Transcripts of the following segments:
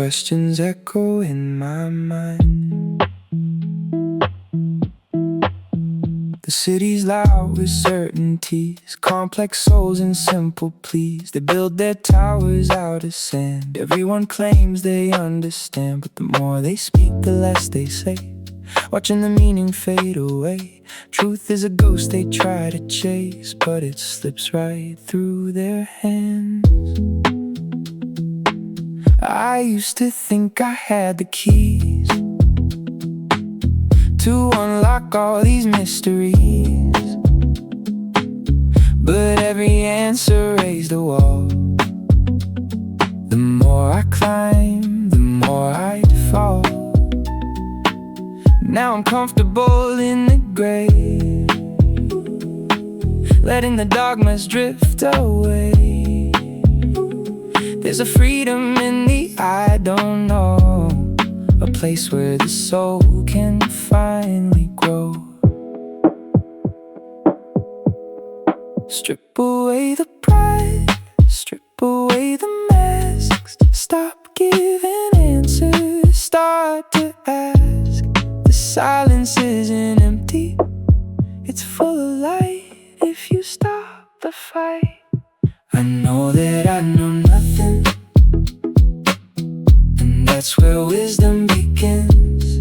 questions echo in my mind. The city's loud with certainties, complex souls and simple pleas. They build their towers out of sand. Everyone claims they understand, but the more they speak, the less they say, watching the meaning fade away. Truth is a ghost they try to chase, but it slips right through their hands. I used to think I had the keys to unlock all these mysteries, but every answer raised a wall. The more I climb, the more I'd fall. Now I'm comfortable in the gray, letting the dogmas drift away. There's a freedom in the I don't know, a place where the soul can finally grow. Strip away the pride, strip away the masks. Stop giving answers, start to ask. The silence isn't empty, it's full of light if you stop the fight. I know that I know nothing, and that's where wisdom begins.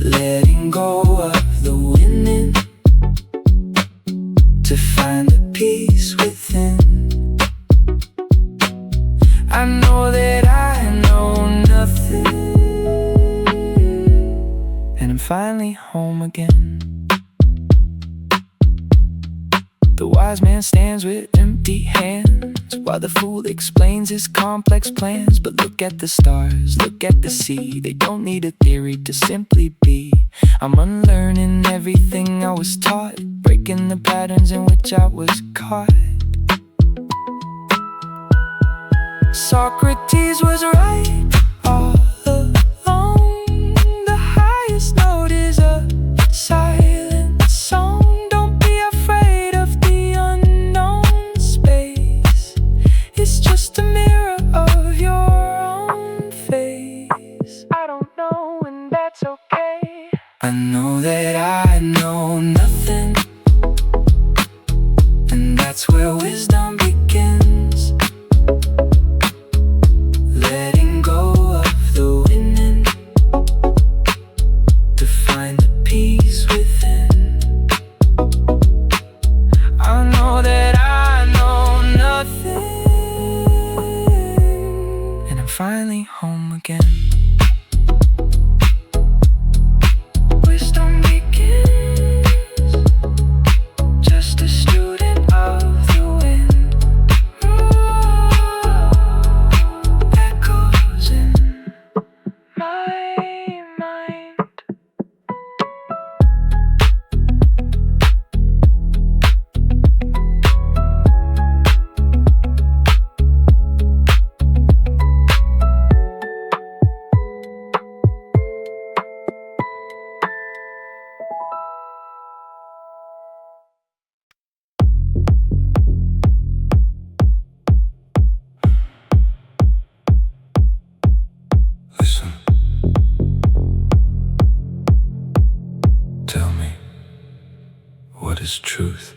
Letting go of the winning to find the peace within. I know that I know nothing, and I'm finally home again. The wise man stands with empty hands, while the fool explains his complex plans. But look at the stars, look at the sea, they don't need a theory to simply be. I'm unlearning everything I was taught, breaking the patterns in which I was caught. Socrates was right all along. The highest note is a silent song. Don't be afraid of the unknown space. It's just a mirror of your own face. I don't know, and that's okay. I know that I know nothing, and that's where wisdom begins. Letting go of the winning to find the peace within. I know that I know nothing, and I'm finally home again. Wisdom begins, just a student of the wind. Echoes in my mind. Listen. Tell me, what is truth?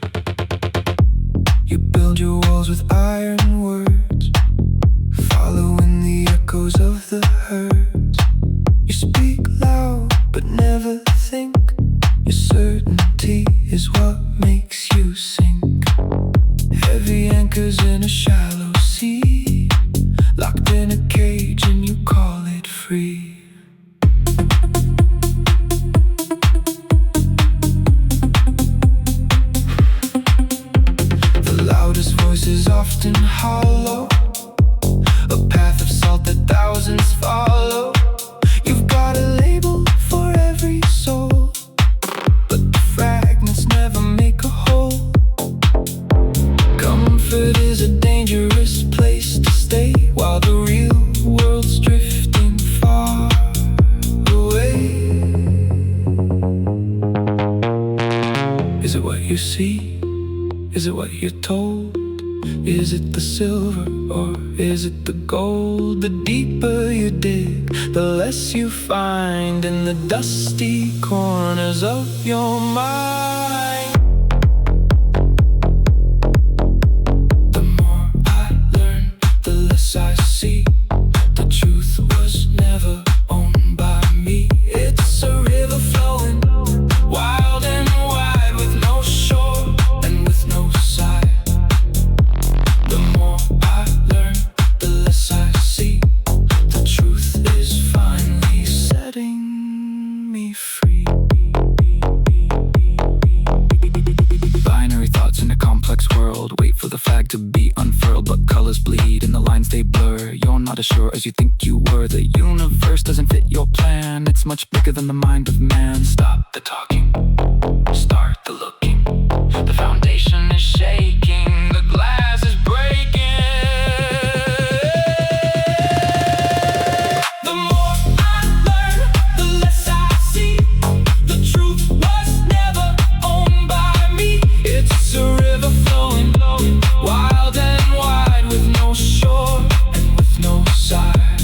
You build your walls with iron words, following the echoes of the herds. You speak loud, but never think. Your certainty is what makes you sink. Heavy anchors in a shallow sea, locked in a cage and you call it free. The loudest voice is often hollow, a path of salt that thousands follow. You've got a label for every soul, but the fragments never make a whole. Comfort is a dangerous place to stay, while the real world's drifting far away. Is it what you see? Is it what you're told? Is it the silver or is it the gold? The deeper you dig, the less you find in the dusty corners of your mind. The more I learn, the less I see. The truth was never owned by me. It's a river flowing wild and wide, with no shore and with no side. The more I learn, the less I see. The truth is finally setting me free. Binary thoughts in a complex world. Wait for the flag to be unfurled, but colors bleed and the lines they blur. You're not as sure as you think you were. The universe doesn't fit your plan. It's much bigger than the mind of man. Stop the talking, start the looking. The foundation is shaking, the glass is breaking. The more I learn, the less I see. The truth was never owned by me. It's a river flowing wild and wide, with no shore and with no side.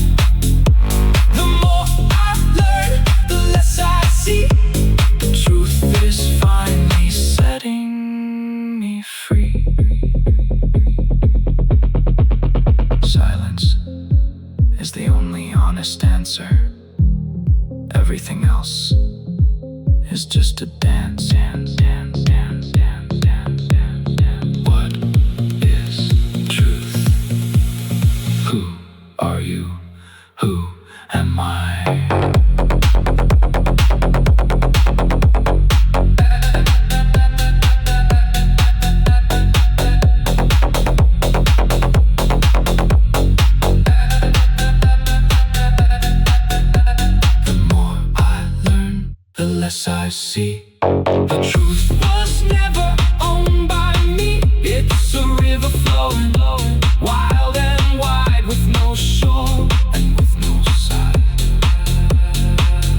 The more I learn, the less I see. The truth is finally setting me free. Silence is the only honest answer. Everything else is just a dance, dance, dance, dance, dance, dance, dance, dance. What is truth? Who are you? Who am I? The more I learn, the less I see. The truth was never owned by me. It's a river flowing wild and wide, with no shore and with no side.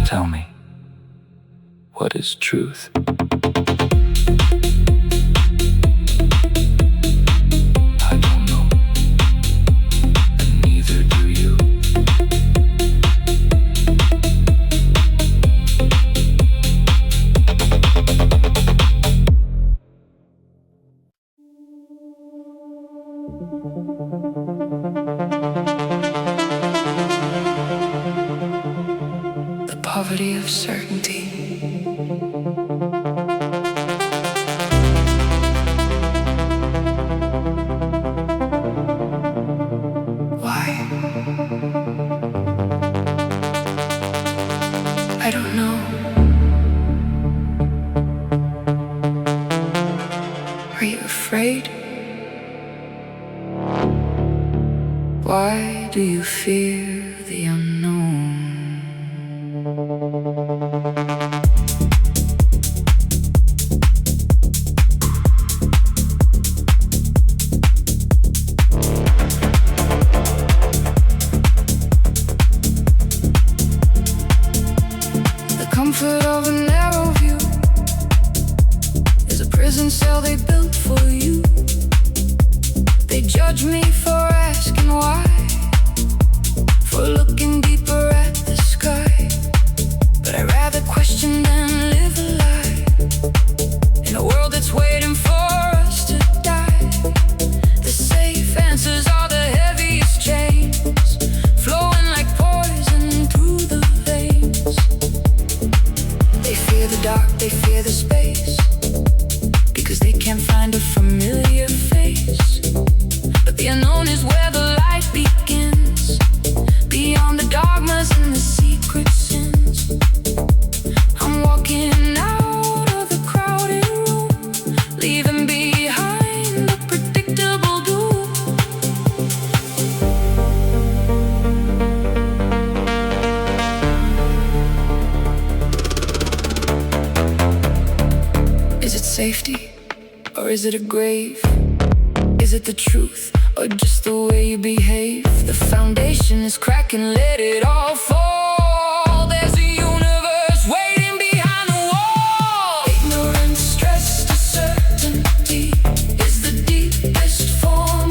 Tell me, what is truth? I don't know, and neither do you. The poverty of certainty. Why? I don't know. Are you afraid? Why do you fear the unknown? The comfort of a narrow view is a prison cell they built for you. They judge me for asking why, for looking deeper at the sky. But I'd rather question than live a lie, in a world that's waiting for us to die. The safe answers are the heaviest chains, flowing like poison through the veins. They fear the dark, they fear the space, because they can't find a familiar face. But the unknown is where the light begins, beyond the dogmas and the secret sins. I'm walking out of the crowded room, leaving behind the predictable doom. Is it safety, or is it a grave? Is it the truth, or just the way you behave? The foundation is cracking, let it all fall. There's a universe waiting behind the wall. Ignorance stressed to certainty is the deepest form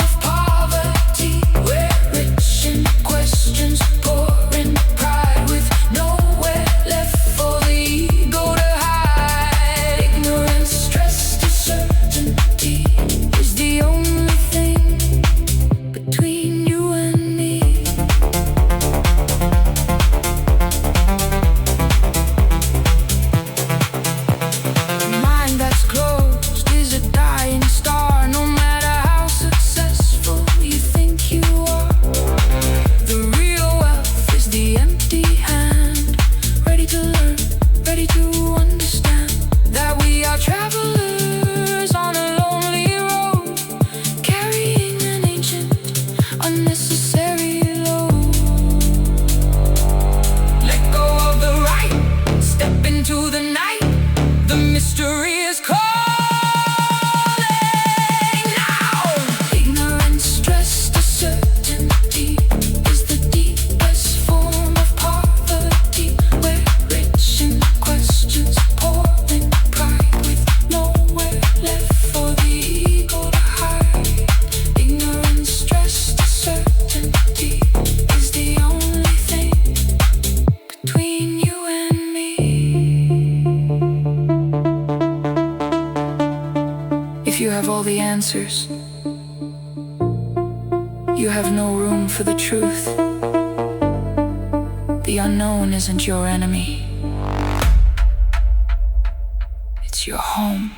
History is calling now. Ignorance dressed as certainty is the deepest form of poverty, where rich in questions poor in pride, with nowhere left for the ego to hide. Ignorance dressed as certainty is the only thing between you and me. If you have all the answers, you have no room for the truth. The unknown isn't your enemy, it's your home.